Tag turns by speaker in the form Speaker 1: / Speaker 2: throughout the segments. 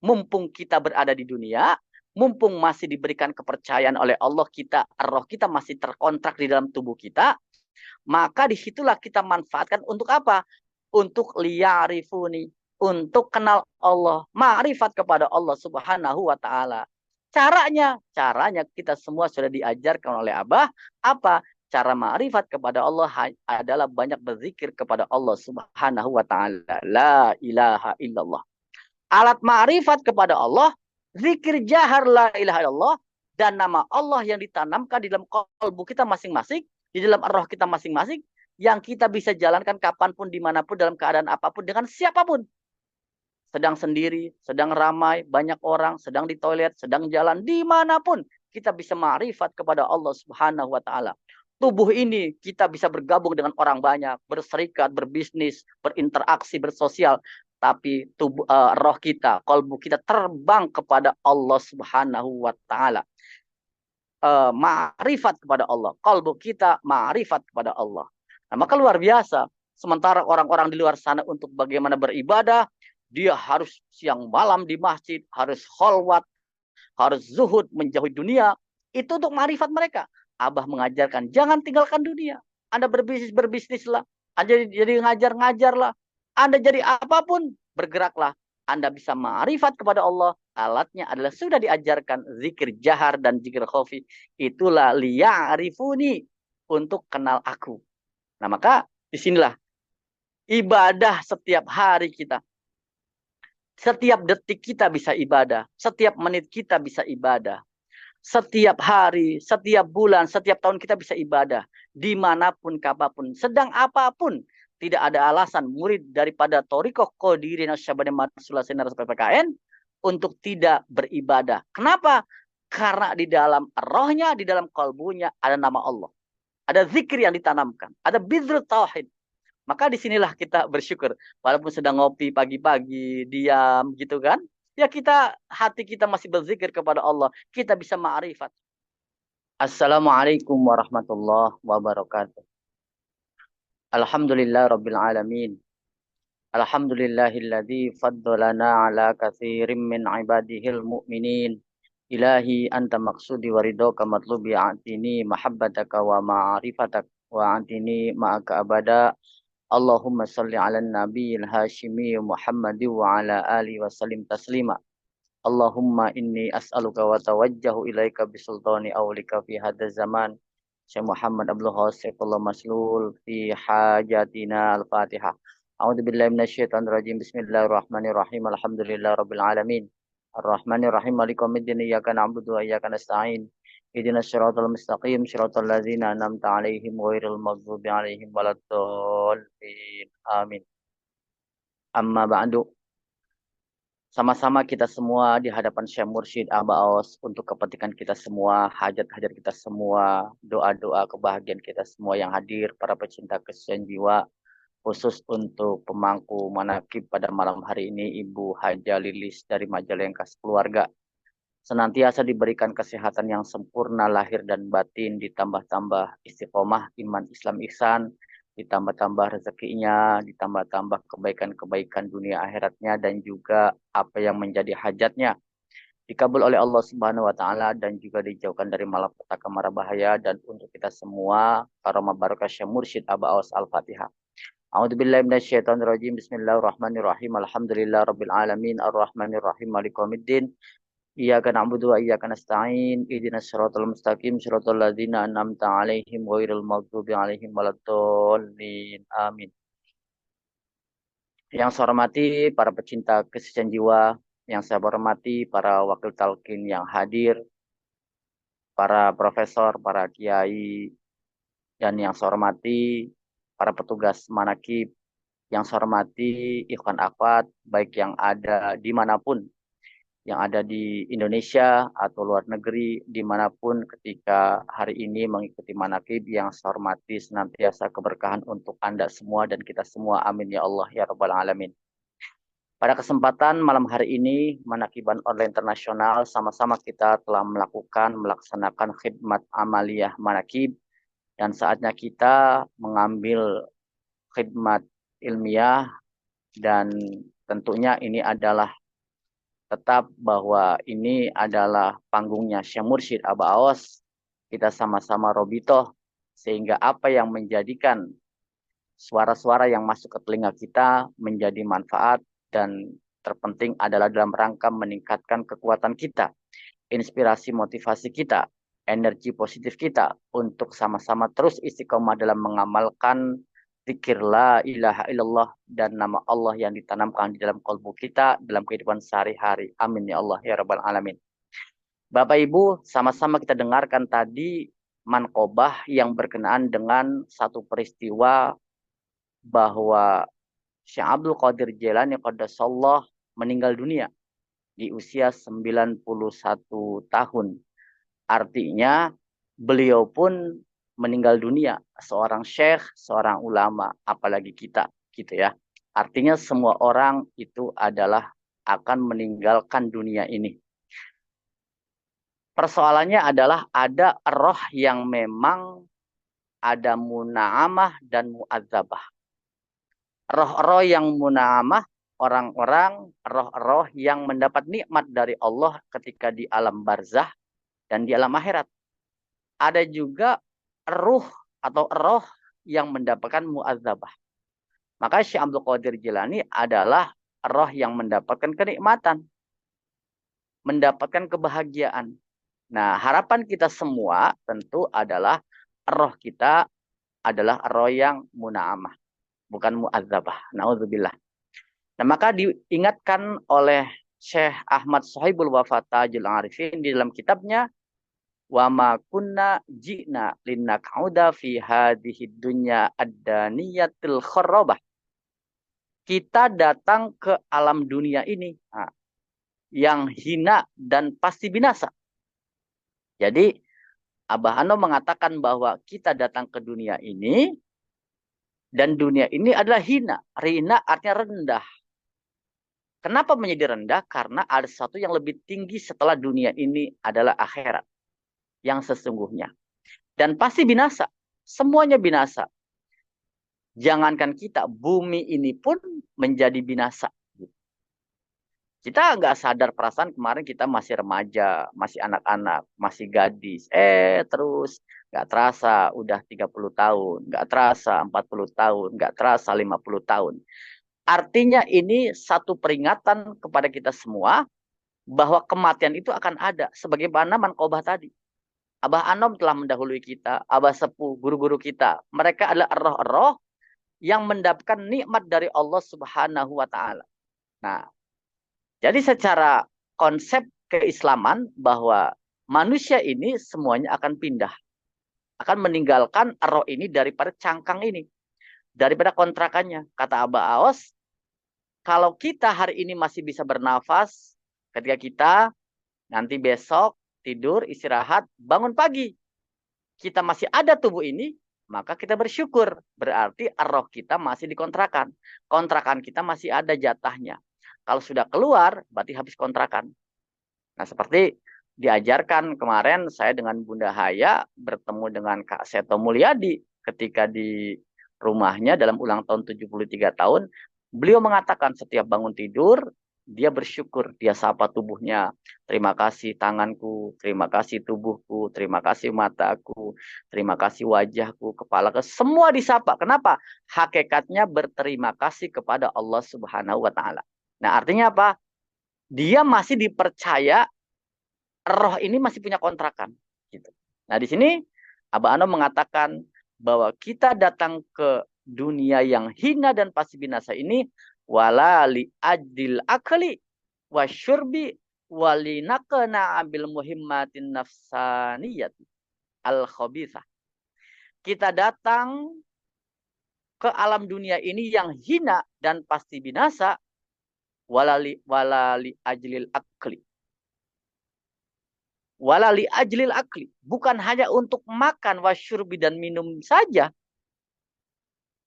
Speaker 1: mumpung kita berada di dunia, mumpung masih diberikan kepercayaan oleh Allah, roh kita masih terkontrak di dalam tubuh kita, maka disitulah kita manfaatkan untuk apa? Untuk liyarifuni, untuk kenal Allah, ma'rifat kepada Allah Subhanahu wa taala. Caranya kita semua sudah diajarkan oleh Abah. Apa? Cara ma'rifat kepada Allah adalah banyak berzikir kepada Allah Subhanahu wa taala. La ilaha illallah. Alat ma'rifat kepada Allah, zikir jahar la ilaha illallah, dan nama Allah yang ditanamkan di dalam kalbu kita masing-masing, di dalam roh kita masing-masing, yang kita bisa jalankan kapanpun, dimanapun, dalam keadaan apapun, dengan siapapun. Sedang sendiri, sedang ramai, banyak orang, sedang di toilet, sedang jalan, dimanapun, kita bisa ma'rifat kepada Allah Subhanahu wa ta'ala. Tubuh ini kita bisa bergabung dengan orang banyak, berserikat, berbisnis, berinteraksi, bersosial. Tapi roh kita, kalbu kita terbang kepada Allah Subhanahu wa taala. Ma'rifat kepada Allah, kalbu kita ma'rifat kepada Allah. Nah, maka luar biasa. Sementara orang-orang di luar sana untuk bagaimana beribadah, dia harus siang malam di masjid, harus kholwat, harus zuhud, menjauhi dunia. Itu untuk ma'rifat mereka. Abah mengajarkan, jangan tinggalkan dunia. Anda berbisnislah. Anda jadi ngajar-ngajarlah. Anda jadi apapun, bergeraklah. Anda bisa ma'rifat kepada Allah. Alatnya adalah sudah diajarkan zikir jahar dan zikir khafi. Itulah liya'rifuni, untuk kenal aku. Nah, maka disinilah ibadah setiap hari kita. Setiap detik kita bisa ibadah. Setiap menit kita bisa ibadah. Setiap hari, setiap bulan, setiap tahun kita bisa ibadah. Dimanapun, kapanpun, sedang apapun. Tidak ada alasan murid daripada Thariqah Qadiriyah Nasyabani Matsula Sinar PPKN untuk tidak beribadah. Kenapa? Karena di dalam rohnya, di dalam kalbunya ada nama Allah. Ada zikir yang ditanamkan. Ada bizrut tauhid. Maka disinilah kita bersyukur. Walaupun sedang ngopi pagi-pagi, diam gitu kan. Ya hati kita masih berzikir kepada Allah. Kita bisa ma'rifat. Assalamualaikum warahmatullahi wabarakatuh. Alhamdulillah rabbil alamin. Alhamdulillahilladzi faddalana ala katsirin min ibadihil mu'minin. Ilahi anta maksudi waridhoka matlubi atini mahabbataka wa ma'rifatak wa atini ma'aka abada. Allahumma salli ala nabiyil hashimi Muhammadi wa ala alihi wa sallim taslima. Allahumma inni as'aluka wa tawajjahu ilaika bisultani awlika fi hadha zaman. Syekh Muhammad Abdul Ghasifullah Maslul fi hajatina al-Fatihah. A'udzu billahi minasyaitonir rajim. Bismillahirrahmanirrahim. Alhamdulillah rabbil alamin. Ar-Rahmanir-Rahim. Maliki yaumiddin. Iyyaka na'budu wa iyyaka nasta'in. Ihdinas siratal mustaqim, siratal ladzina an'amta 'alaihim ghairil maghdubi 'alaihim waladdallin. Amin. Amma ba'du. Sama-sama kita semua di hadapan Syekh Mursyid Abah Aos untuk kepentingan kita semua, hajat-hajat kita semua, doa-doa kebahagiaan kita semua yang hadir, para pecinta kesucian jiwa, khusus untuk pemangku manaqib pada malam hari ini, Ibu Haja Lilis dari Majalengka Keluarga. Senantiasa diberikan kesehatan yang sempurna lahir dan batin, ditambah-tambah istiqomah iman Islam ihsan, ditambah-tambah rezekinya, ditambah-tambah kebaikan-kebaikan dunia akhiratnya, dan juga apa yang menjadi hajatnya dikabul oleh Allah Subhanahu wa taala, dan juga dijauhkan dari malapetaka mara bahaya. Dan untuk kita semua, karomah barakah Syekh Mursyid Abah Aos, Al-Fatihah. A'udzubillahi minasyaitonirrajim. Bismillahirrahmanirrahim. Alhamdulillahirabbil alamin arrahmanirrahim maliki yaumiddin. Iyyaka na'budu wa iyyaka nasta'in. Ihdinas siratal mustaqim siratal ladzina an'amta 'alaihim ghairil maghdubi 'alaihim waladdallin. Amin. Yang saya hormati para pecinta kesucian jiwa, yang saya hormati para wakil talqin yang hadir, para profesor, para kiai, dan yang saya hormati para petugas manaqib, yang saya hormati ikhwan akhwat baik yang ada dimanapun, yang ada di Indonesia atau luar negeri, dimanapun ketika hari ini mengikuti manaqib, yang saya hormati senantiasa keberkahan untuk Anda semua dan kita semua. Amin ya Allah ya Rabbal Alamin. Pada kesempatan malam hari ini, Manaqiban Online Internasional sama-sama kita telah melaksanakan khidmat amaliyah manaqib, dan saatnya kita mengambil khidmat ilmiah, dan tentunya ini adalah tetap bahwa ini adalah panggungnya Syekh Mursyid Aba Aos. Kita sama-sama robitoh, sehingga apa yang menjadikan suara-suara yang masuk ke telinga kita menjadi manfaat, dan terpenting adalah dalam rangka meningkatkan kekuatan kita, inspirasi motivasi kita, energi positif kita untuk sama-sama terus istiqomah dalam mengamalkan zikir la ilaha illallah dan nama Allah yang ditanamkan di dalam kalbu kita dalam kehidupan sehari-hari. Amin ya Allah ya rabbal alamin. Bapak Ibu, sama-sama kita dengarkan tadi manqobah yang berkenaan dengan satu peristiwa bahwa Syekh Abdul Qadir Jailani Qaddasallah meninggal dunia di usia 91 tahun. Artinya beliau pun meninggal dunia, seorang syekh, seorang ulama, apalagi kita, gitu ya. Artinya semua orang itu adalah akan meninggalkan dunia ini. Persoalannya adalah ada roh yang memang ada muna'amah dan mu'adzabah. Roh-roh yang muna'amah, orang-orang, roh-roh yang mendapat nikmat dari Allah ketika di alam barzah dan di alam akhirat. Ada juga ruh atau roh yang mendapatkan mu'adzabah. Maka Syekh Abdul Qadir Jilani adalah roh yang mendapatkan kenikmatan, mendapatkan kebahagiaan. Nah, harapan kita semua tentu adalah roh kita adalah roh yang muna'amah, bukan mu'adzabah. Na'udzubillah. Nah, maka diingatkan oleh Syekh Ahmad Sohibul Wafa Tajul Arifin di dalam kitabnya wa ma kunna ji'na linnaq'uda fi hadhihi dunya ad-daniyatil kharrabah. Kita datang ke alam dunia ini yang hina dan pasti binasa. Jadi Abah Ano mengatakan bahwa kita datang ke dunia ini dan dunia ini adalah hina. Rina artinya rendah. Kenapa menjadi rendah? Karena ada sesuatu yang lebih tinggi setelah dunia ini adalah akhirat yang sesungguhnya. Dan pasti binasa. Semuanya binasa. Jangankan kita, bumi ini pun menjadi binasa. Kita nggak sadar perasaan kemarin kita masih remaja, masih anak-anak, masih gadis. Terus nggak terasa udah 30 tahun, nggak terasa 40 tahun, nggak terasa 50 tahun. Artinya ini satu peringatan kepada kita semua bahwa kematian itu akan ada. Sebagaimana manqobah tadi. Abah Anom telah mendahului kita, Abah Sepuh, guru-guru kita. Mereka adalah roh-roh yang mendapatkan nikmat dari Allah Subhanahu wa Ta'ala. Nah, jadi secara konsep keislaman bahwa manusia ini semuanya akan pindah. Akan meninggalkan roh ini daripada cangkang ini. Daripada kontrakannya. Kata Abah Aos, kalau kita hari ini masih bisa bernafas, ketika kita nanti besok tidur, istirahat, bangun pagi. Kita masih ada tubuh ini, maka kita bersyukur. Berarti roh kita masih dikontrakan. Kontrakan kita masih ada jatahnya. Kalau sudah keluar, berarti habis kontrakan. Nah, seperti diajarkan kemarin saya dengan Bunda Haya bertemu dengan Kak Seto Mulyadi ketika di rumahnya dalam ulang tahun 73 tahun. Beliau mengatakan setiap bangun tidur, dia bersyukur, dia sapa tubuhnya. Terima kasih tanganku, terima kasih tubuhku, terima kasih mataku, terima kasih wajahku, kepalaku. Semua disapa. Kenapa? Hakikatnya berterima kasih kepada Allah Subhanahu wa Ta'ala. Nah, artinya apa? Dia masih dipercaya, roh ini masih punya kontrakan. Gitu. Nah, di sini Abah Ano mengatakan bahwa kita datang ke dunia yang hina dan pasti binasa ini wala li adil akli wasyurbi walinakana abil muhimmatin nafsaniyati al khabithah. Kita datang ke alam dunia ini yang hina dan pasti binasa walali ajlil akli. Walali ajlil akli. Bukan hanya untuk makan, wasyurbi dan minum saja.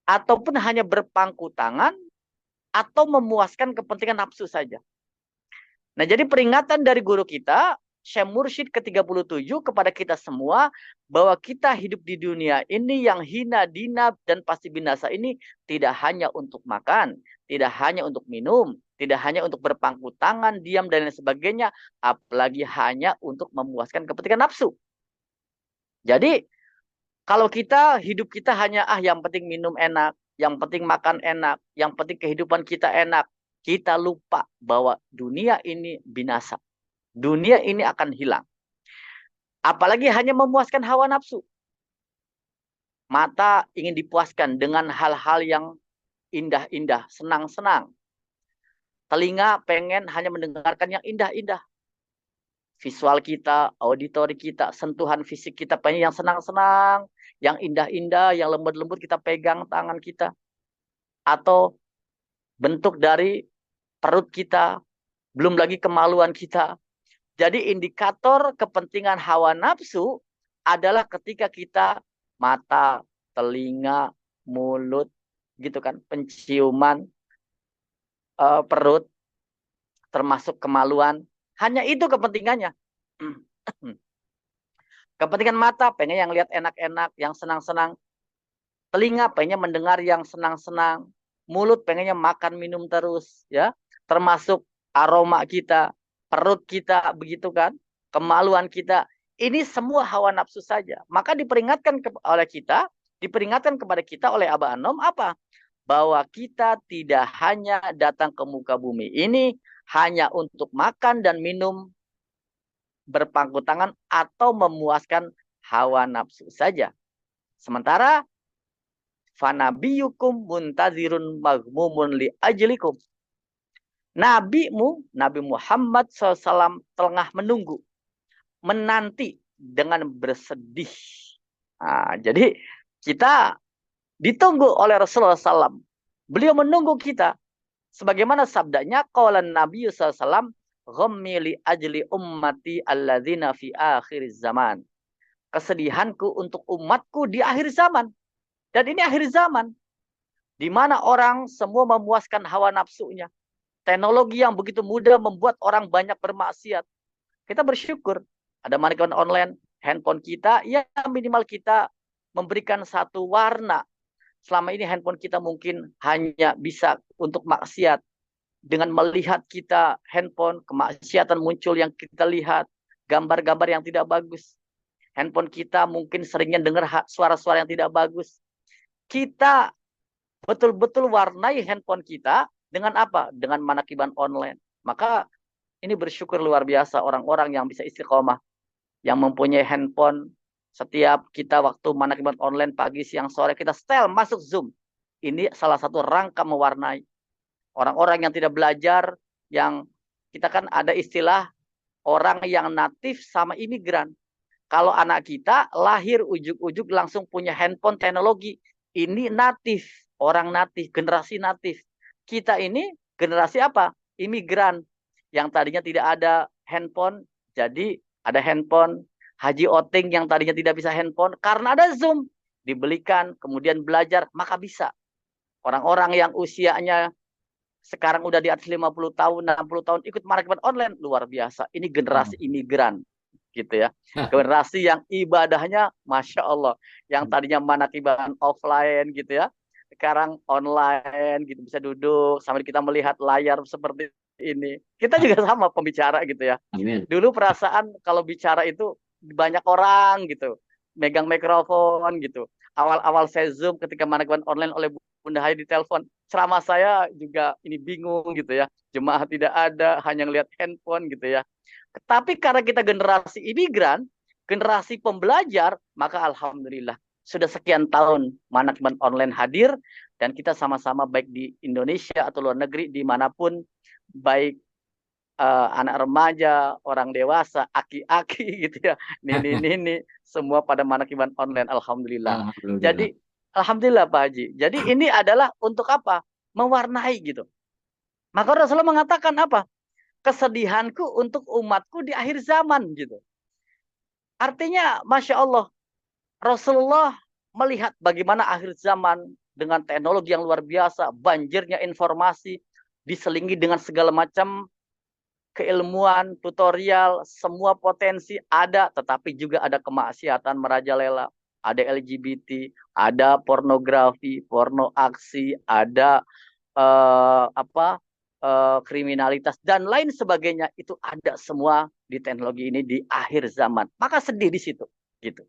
Speaker 1: Ataupun hanya berpangku tangan. Atau memuaskan kepentingan nafsu saja. Nah, jadi peringatan dari guru kita, Syekh Mursyid ke-37 kepada kita semua, bahwa kita hidup di dunia ini yang hina, dina, dan pasti binasa ini tidak hanya untuk makan, tidak hanya untuk minum, Tidak hanya untuk berpangku tangan, diam, dan lain sebagainya. Apalagi hanya untuk memuaskan kepentingan nafsu. Jadi, kalau kita, hidup kita hanya, yang penting minum enak, yang penting makan enak, yang penting kehidupan kita enak. Kita lupa bahwa dunia ini binasa. Dunia ini akan hilang. Apalagi hanya memuaskan hawa nafsu. Mata ingin dipuaskan dengan hal-hal yang indah-indah, senang-senang. Telinga pengen hanya mendengarkan yang indah-indah. Visual kita, auditori kita, sentuhan fisik kita pengen yang senang-senang, yang indah-indah, yang lembut-lembut kita pegang tangan kita. Atau bentuk dari perut kita, belum lagi kemaluan kita. Jadi indikator kepentingan hawa nafsu adalah ketika kita mata, telinga, mulut, gitu kan, penciuman, perut, termasuk kemaluan. Hanya itu kepentingannya. Kepentingan mata pengen yang lihat enak-enak, yang senang-senang. Telinga pengen mendengar yang senang-senang. Mulut pengennya makan minum terus, ya. Termasuk aroma kita, perut kita, begitu kan? Kemaluan kita. Ini semua hawa nafsu saja. Maka diperingatkan oleh kita, diperingatkan kepada kita oleh Aba Anom apa? Bahwa kita tidak hanya datang ke muka bumi ini hanya untuk makan dan minum, berpangku tangan, atau memuaskan hawa nafsu saja. Sementara fanabiyukum muntazirun maghmumun li ajlikum. Nabimu, Nabi Muhammad SAW tengah menunggu, menanti dengan bersedih. Jadi kita ditunggu oleh Rasulullah SAW. Beliau menunggu kita. Sebagaimana sabdanya, qala Nabi SAW, ghammi li ajli ummati alladzina fi akhir zaman. Kesedihanku untuk umatku di akhir zaman. Dan ini akhir zaman, di mana orang semua memuaskan hawa nafsunya. Teknologi yang begitu mudah membuat orang banyak bermaksiat. Kita bersyukur ada manfaat online, handphone kita, ya minimal kita memberikan satu warna. Selama ini handphone kita mungkin hanya bisa untuk maksiat. Dengan melihat kita handphone, kemaksiatan muncul yang kita lihat, gambar-gambar yang tidak bagus. Handphone kita mungkin seringnya dengar suara-suara yang tidak bagus. Kita betul-betul warnai handphone kita dengan apa? Dengan manakiban online. Maka ini bersyukur luar biasa orang-orang yang bisa istiqomah, yang mempunyai handphone. Setiap kita waktu manakiban online pagi, siang, sore, kita setel masuk Zoom. Ini salah satu rangka mewarnai. Orang-orang yang tidak belajar, yang kita kan ada istilah orang yang natif sama imigran. Kalau anak kita lahir ujuk-ujuk langsung punya handphone teknologi, ini natif, orang natif, generasi natif. Kita ini generasi apa? Imigran. Yang tadinya tidak ada handphone, jadi ada handphone. Haji Oting yang tadinya tidak bisa handphone, karena ada Zoom, dibelikan, kemudian belajar, maka bisa. Orang-orang yang usianya sekarang udah di atas 50 tahun, 60 tahun, ikut manajemen online, luar biasa. Ini generasi imigran, gitu ya. Generasi yang ibadahnya Masya Allah. Yang tadinya manakiban offline gitu ya, sekarang online gitu, bisa duduk sambil kita melihat layar seperti ini. Kita juga sama pembicara gitu ya.
Speaker 2: Amin.
Speaker 1: Dulu perasaan kalau bicara itu banyak orang gitu, megang mikrofon gitu. Awal-awal saya Zoom ketika manakiban online oleh Bunda Hai di telepon, ceramah saya juga ini bingung gitu ya. Jemaah tidak ada, hanya ngelihat handphone gitu ya. Tapi karena kita generasi imigran, generasi pembelajar, maka alhamdulillah sudah sekian tahun manajemen online hadir, dan kita sama-sama baik di Indonesia atau luar negeri, dimanapun, baik anak remaja, orang dewasa, aki-aki gitu ya, nini-nini, semua pada manajemen online, alhamdulillah.
Speaker 2: Alhamdulillah.
Speaker 1: Jadi alhamdulillah Pak Haji. Jadi ini adalah untuk apa? Mewarnai gitu. Maka Rasulullah mengatakan apa? Kesedihanku untuk umatku di akhir zaman gitu. Artinya, Masya Allah, Rasulullah melihat bagaimana akhir zaman dengan teknologi yang luar biasa, banjirnya informasi, diselingi dengan segala macam keilmuan, tutorial, semua potensi ada, tetapi juga ada kemaksiatan merajalela, ada LGBT, ada pornografi, porno aksi, ada apa kriminalitas dan lain sebagainya itu ada semua di teknologi ini di akhir zaman. Maka sedih di situ, gitu.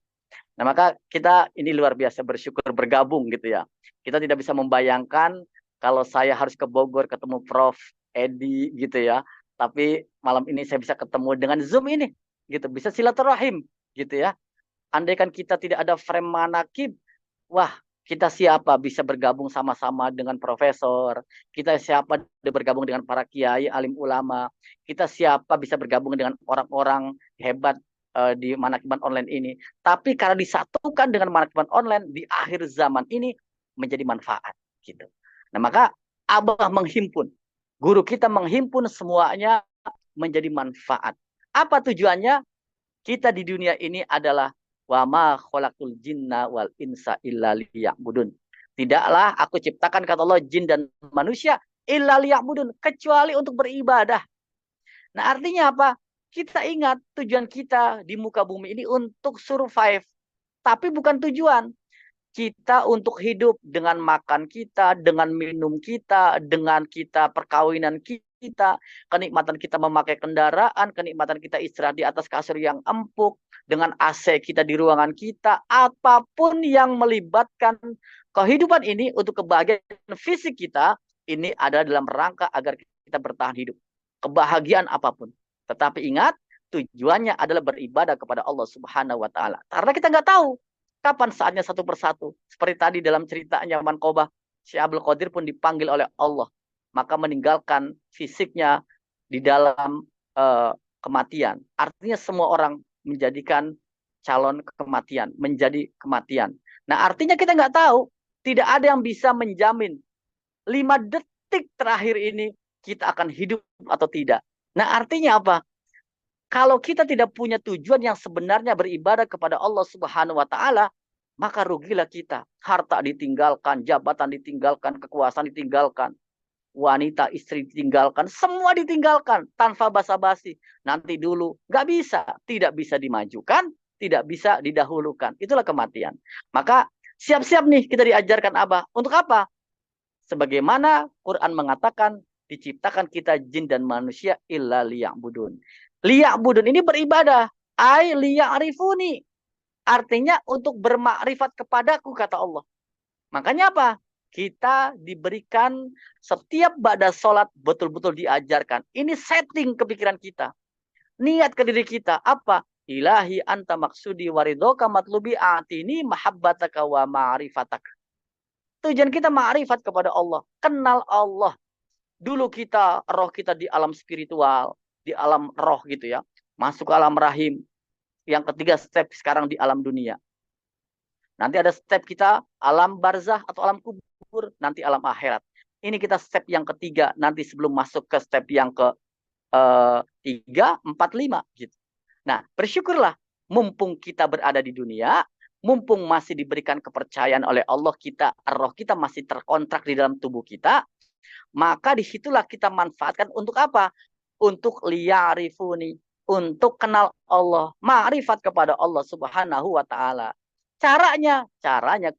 Speaker 1: Nah, maka kita ini luar biasa bersyukur bergabung gitu ya. Kita tidak bisa membayangkan kalau saya harus ke Bogor ketemu Prof. Edi gitu ya. Tapi malam ini saya bisa ketemu dengan Zoom ini gitu. Bisa silaturahim gitu ya. Andaikan kita tidak ada frame manakib, wah, kita siapa bisa bergabung sama-sama dengan profesor, kita siapa bergabung dengan para kiai, alim ulama, kita siapa bisa bergabung dengan orang-orang hebat di manakiban online ini. Tapi karena disatukan dengan manakiban online di akhir zaman ini menjadi manfaat gitu. Nah, maka Abah menghimpun, guru kita menghimpun semuanya menjadi manfaat. Apa tujuannya? Kita di dunia ini adalah wa ma khalaqul jinna wal insa illa liya'budun. Tidaklah aku ciptakan kata Allah jin dan manusia illa liya'budun, kecuali untuk beribadah. Nah, artinya apa? Kita ingat tujuan kita di muka bumi ini untuk survive, tapi bukan tujuan. Kita untuk hidup dengan makan kita, dengan minum kita, dengan kita perkawinan kita, kenikmatan kita memakai kendaraan, kenikmatan kita istirahat di atas kasur yang empuk, dengan AC kita di ruangan kita, apapun yang melibatkan kehidupan ini untuk kebahagiaan fisik kita, ini ada dalam rangka agar kita bertahan hidup. Kebahagiaan apapun. Tetapi ingat, tujuannya adalah beribadah kepada Allah Subhanahu wa Ta'ala. Karena kita nggak tahu kapan saatnya satu persatu. Seperti tadi dalam ceritanya Manqobah, Syekh Abdul Qadir pun dipanggil oleh Allah. Maka meninggalkan fisiknya di dalam kematian. Artinya semua orang menjadikan calon kematian, menjadi kematian. Nah, artinya kita nggak tahu, tidak ada yang bisa menjamin 5 detik terakhir ini kita akan hidup atau tidak. Nah, artinya apa? Kalau kita tidak punya tujuan yang sebenarnya beribadah kepada Allah Subhanahu wa Ta'ala, maka rugilah kita. Harta ditinggalkan, jabatan ditinggalkan, kekuasaan ditinggalkan, wanita, istri ditinggalkan, semua ditinggalkan tanpa basa-basi. Nanti dulu, nggak bisa, tidak bisa dimajukan, tidak bisa didahulukan. Itulah kematian. Maka siap-siap nih kita diajarkan Abah. Untuk apa? Sebagaimana Quran mengatakan, diciptakan kita jin dan manusia illa liya'budun. Liya'budun ini beribadah. Ai liya'rifuni. Artinya untuk bermakrifat kepadaku, kata Allah. Makanya apa? Kita diberikan setiap ba'da sholat betul-betul diajarkan. Ini setting kepikiran kita. Niat ke diri kita. Apa? Ilahi anta maksudi waridoka matlubi atini mahabbataka wa ma'rifataka. Tujuan kita ma'rifat kepada Allah. Kenal Allah. Dulu kita, roh kita di alam spiritual, di alam roh gitu ya. Masuk ke alam rahim. Yang ketiga step sekarang di alam dunia. Nanti ada step kita alam barzah atau alam kubur, nanti alam akhirat. Ini kita step yang ketiga, nanti sebelum masuk ke step yang ke 3, 4, 5 gitu. Nah, bersyukurlah mumpung kita berada di dunia, mumpung masih diberikan kepercayaan oleh Allah, kita, roh kita masih terkontrak di dalam tubuh kita, maka disitulah kita manfaatkan untuk apa? Untuk liya'rifuni, untuk kenal Allah, ma'rifat kepada Allah Subhanahu wa Ta'ala. Caranya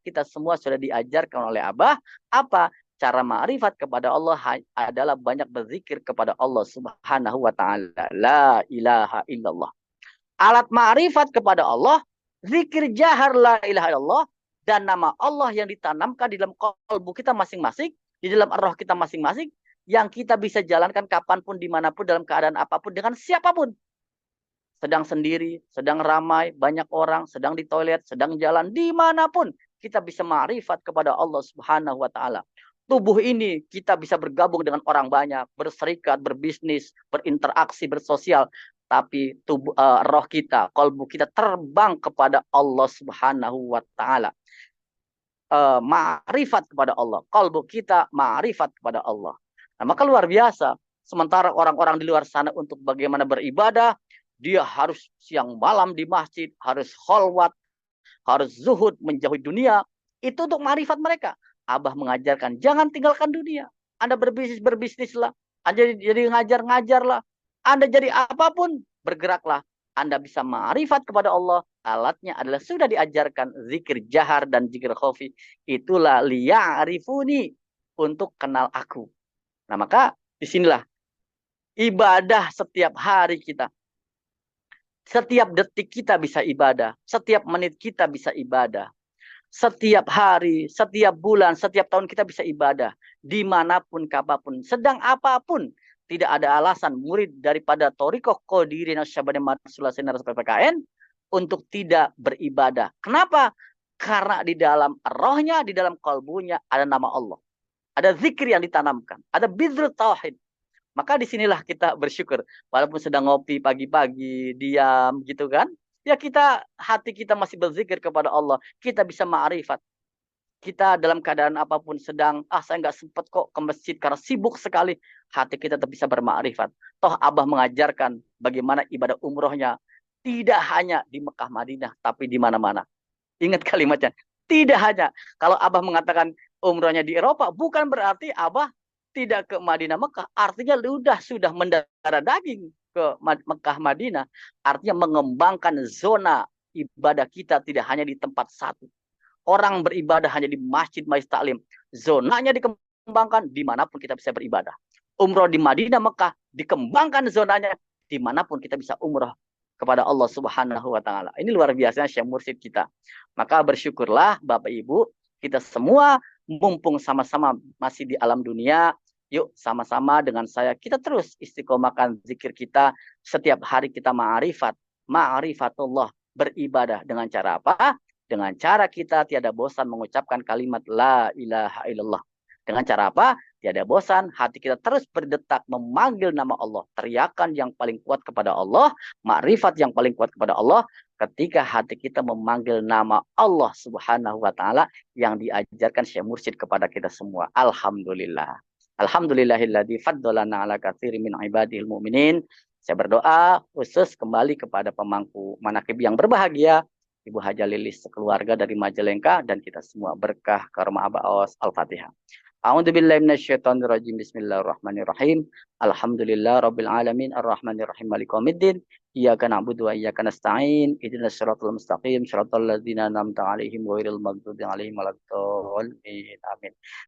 Speaker 1: kita semua sudah diajarkan oleh Abah. Apa? Cara ma'rifat kepada Allah adalah banyak berzikir kepada Allah Subhanahu wa Ta'ala. La ilaha illallah. Alat ma'rifat kepada Allah, zikir jahar la ilaha illallah, dan nama Allah yang ditanamkan di dalam kalbu kita masing-masing, di dalam roh kita masing-masing, yang kita bisa jalankan kapanpun, dimanapun, dalam keadaan apapun, dengan siapapun. Sedang sendiri, sedang ramai, banyak orang, sedang di toilet, sedang jalan, dimanapun. Kita bisa ma'rifat kepada Allah Subhanahu wa Ta'ala. Tubuh ini kita bisa bergabung dengan orang banyak, berserikat, berbisnis, berinteraksi, bersosial. Tapi tubuh, roh kita, kalbu kita terbang kepada Allah Subhanahu wa Ta'ala. Ma'rifat kepada Allah. Kalbu kita ma'rifat kepada Allah. Nah, maka luar biasa. Sementara orang-orang di luar sana untuk bagaimana beribadah, dia harus siang malam di masjid, harus kholwat, harus zuhud, menjauhi dunia. Itu untuk ma'rifat mereka. Abah mengajarkan, jangan tinggalkan dunia. Anda berbisnislah. Anda jadi ngajar-ngajarlah. Anda jadi apapun, bergeraklah. Anda bisa ma'rifat kepada Allah. Alatnya adalah sudah diajarkan zikir jahar dan zikir khafi. Itulah liya'rifuni, untuk kenal aku. Nah, maka Disinilah ibadah setiap hari kita. Setiap detik kita bisa ibadah. Setiap menit kita bisa ibadah. Setiap hari, setiap bulan, setiap tahun kita bisa ibadah. Dimanapun, kapanpun, sedang apapun. Tidak ada alasan murid daripada Thariqah Qadiriyah Nasyabani Matsula Sinar PPKN untuk tidak beribadah. Kenapa? Karena di dalam rohnya, di dalam kalbunya ada nama Allah. Ada zikir yang ditanamkan. Ada bidrut tauhid. Maka disinilah kita bersyukur. Walaupun sedang ngopi pagi-pagi, diam gitu kan. Ya kita, hati kita masih berzikir kepada Allah. Kita bisa ma'rifat. Kita dalam keadaan apapun sedang, saya nggak sempat kok ke masjid karena sibuk sekali. Hati kita tetap bisa bermakrifat. Toh Abah mengajarkan bagaimana ibadah umrohnya. Tidak hanya di Mekah Madinah, tapi di mana-mana. Ingat kalimatnya. Tidak hanya. Kalau Abah mengatakan umrohnya di Eropa, bukan berarti Abah tidak ke Madinah Mekah. Artinya sudah mendarah daging ke Mekah Madinah. Artinya mengembangkan zona ibadah kita tidak hanya di tempat satu. Orang beribadah hanya di masjid-masjid taklim. Zonanya dikembangkan dimanapun kita bisa beribadah. Umroh di Madinah, Mekah, dikembangkan zonanya dimanapun kita bisa umroh kepada Allah Subhanahu wa Ta'ala. Ini luar biasa Syekh Mursyid kita. Maka bersyukurlah Bapak Ibu, kita semua mumpung sama-sama masih di alam dunia, yuk sama-sama dengan saya kita terus istiqomahkan zikir kita. Setiap hari kita ma'rifatullah, beribadah dengan cara apa? Dengan cara kita tiada bosan mengucapkan kalimat la ilaha illallah. Dengan cara apa? Tiada bosan, hati kita terus berdetak memanggil nama Allah. Teriakan yang paling kuat kepada Allah, makrifat yang paling kuat kepada Allah, ketika hati kita memanggil nama Allah Subhanahu wa Ta'ala yang diajarkan Syekh Mursyid kepada kita semua. Alhamdulillah. Alhamdulillahilladzi faddalana ala katsiri min ibadihil mu'minin. Saya berdoa khusus kembali kepada pemangku manaqib yang berbahagia, Ibu Haja Lilis sekeluarga dari Majalengka, dan kita semua berkah karma Abaos. Al-Fatihah. A'udzubillahi minasyaitonirrajim. Bismillahirrahmanirrahim. Alhamdulillah rabbil alamin arrahmanir rahim maliki yaumiddin. Iyyaka na'budu wa iyyaka nasta'in. Ihdinas siratal mustaqim, siratal ladzina an'amta 'alaihim ghairil maghdubi 'alaihim waladdallin. Amin.